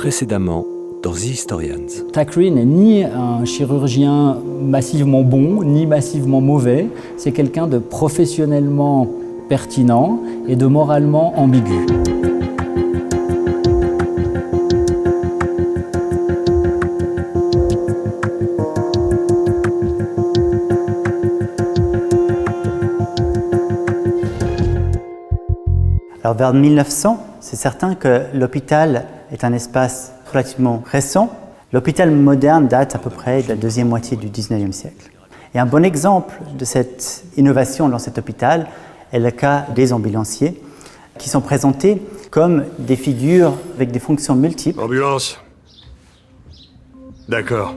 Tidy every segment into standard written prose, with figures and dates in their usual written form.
Précédemment dans The Historians. Thackeray n'est ni un chirurgien massivement bon, ni massivement mauvais. C'est quelqu'un de professionnellement pertinent et de moralement ambigu. Alors vers 1900, c'est certain que l'hôpital est un espace relativement récent. L'hôpital moderne date à peu près de la deuxième moitié du 19e siècle. Et un bon exemple de cette innovation dans cet hôpital est le cas des ambulanciers, qui sont présentés comme des figures avec des fonctions multiples. Ambulance. D'accord.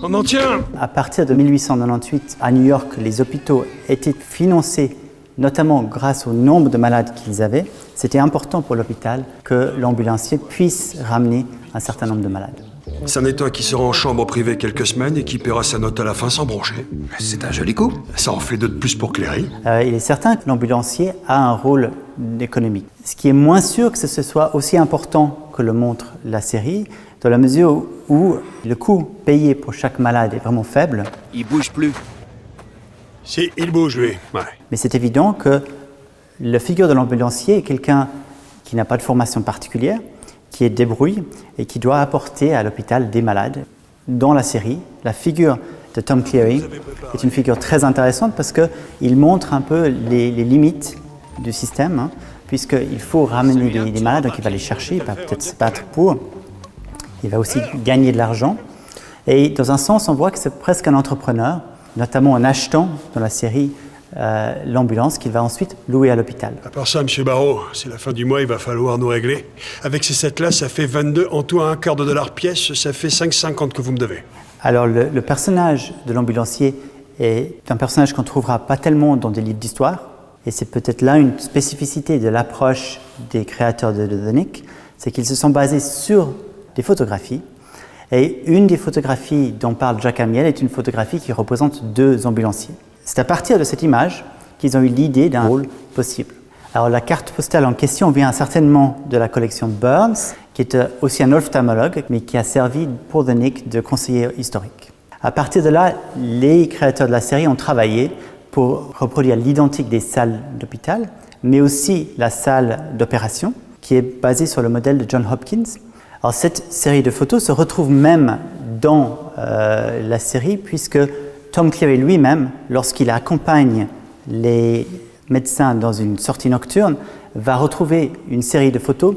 On en tient. À partir de 1898, à New York, les hôpitaux étaient financés notamment grâce au nombre de malades qu'ils avaient. C'était important pour l'hôpital que l'ambulancier puisse ramener un certain nombre de malades. C'en est un qui sera en chambre privée quelques semaines et qui paiera sa note à la fin sans broncher. C'est un joli coup. Ça en fait deux de plus pour Cléry. Il est certain que l'ambulancier a un rôle économique. Ce qui est moins sûr que ce soit aussi important que le montre la série, dans la mesure où le coût payé pour chaque malade est vraiment faible. Il bouge plus. Si, il bouge, lui. Ouais. Mais c'est évident que la figure de l'ambulancier est quelqu'un qui n'a pas de formation particulière, qui est débrouille et qui doit apporter à l'hôpital des malades. Dans la série, la figure de Tom Cleary est une figure très intéressante parce qu'il montre un peu les limites du système, puisqu'il faut ramener des malades, donc il va les chercher, il va peut-être se battre pour. Il va aussi gagner de l'argent. Et dans un sens, on voit que c'est presque un entrepreneur, notamment en achetant dans la série l'ambulance qu'il va ensuite louer à l'hôpital. À part ça, M. Barrault, c'est la fin du mois, il va falloir nous régler. Avec ces 7-là, ça fait 22 en tout à $0,25 pièce, ça fait 5,50 que vous me devez. Alors le personnage de l'ambulancier est un personnage qu'on ne trouvera pas tellement dans des livres d'histoire, et c'est peut-être là une spécificité de l'approche des créateurs de The Nick, c'est qu'ils se sont basés sur des photographies. Et une des photographies dont parle Jacques Amiel est une photographie qui représente deux ambulanciers. C'est à partir de cette image qu'ils ont eu l'idée d'un rôle possible. Alors la carte postale en question vient certainement de la collection Burns, qui est aussi un ophtalmologue, mais qui a servi pour The Nick de conseiller historique. À partir de là, les créateurs de la série ont travaillé pour reproduire l'identique des salles d'hôpital, mais aussi la salle d'opération, qui est basée sur le modèle de John Hopkins. Alors cette série de photos se retrouve même dans la série, puisque Tom Cleary lui-même, lorsqu'il accompagne les médecins dans une sortie nocturne, va retrouver une série de photos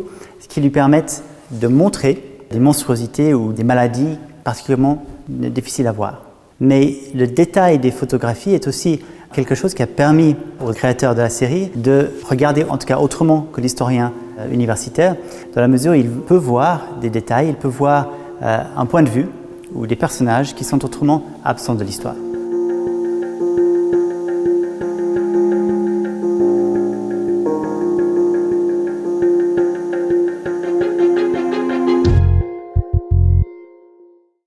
qui lui permettent de montrer des monstruosités ou des maladies particulièrement difficiles à voir. Mais le détail des photographies est aussi quelque chose qui a permis aux créateurs de la série de regarder en tout cas autrement que l'historien universitaire, dans la mesure où il peut voir des détails, il peut voir un point de vue ou des personnages qui sont autrement absents de l'histoire.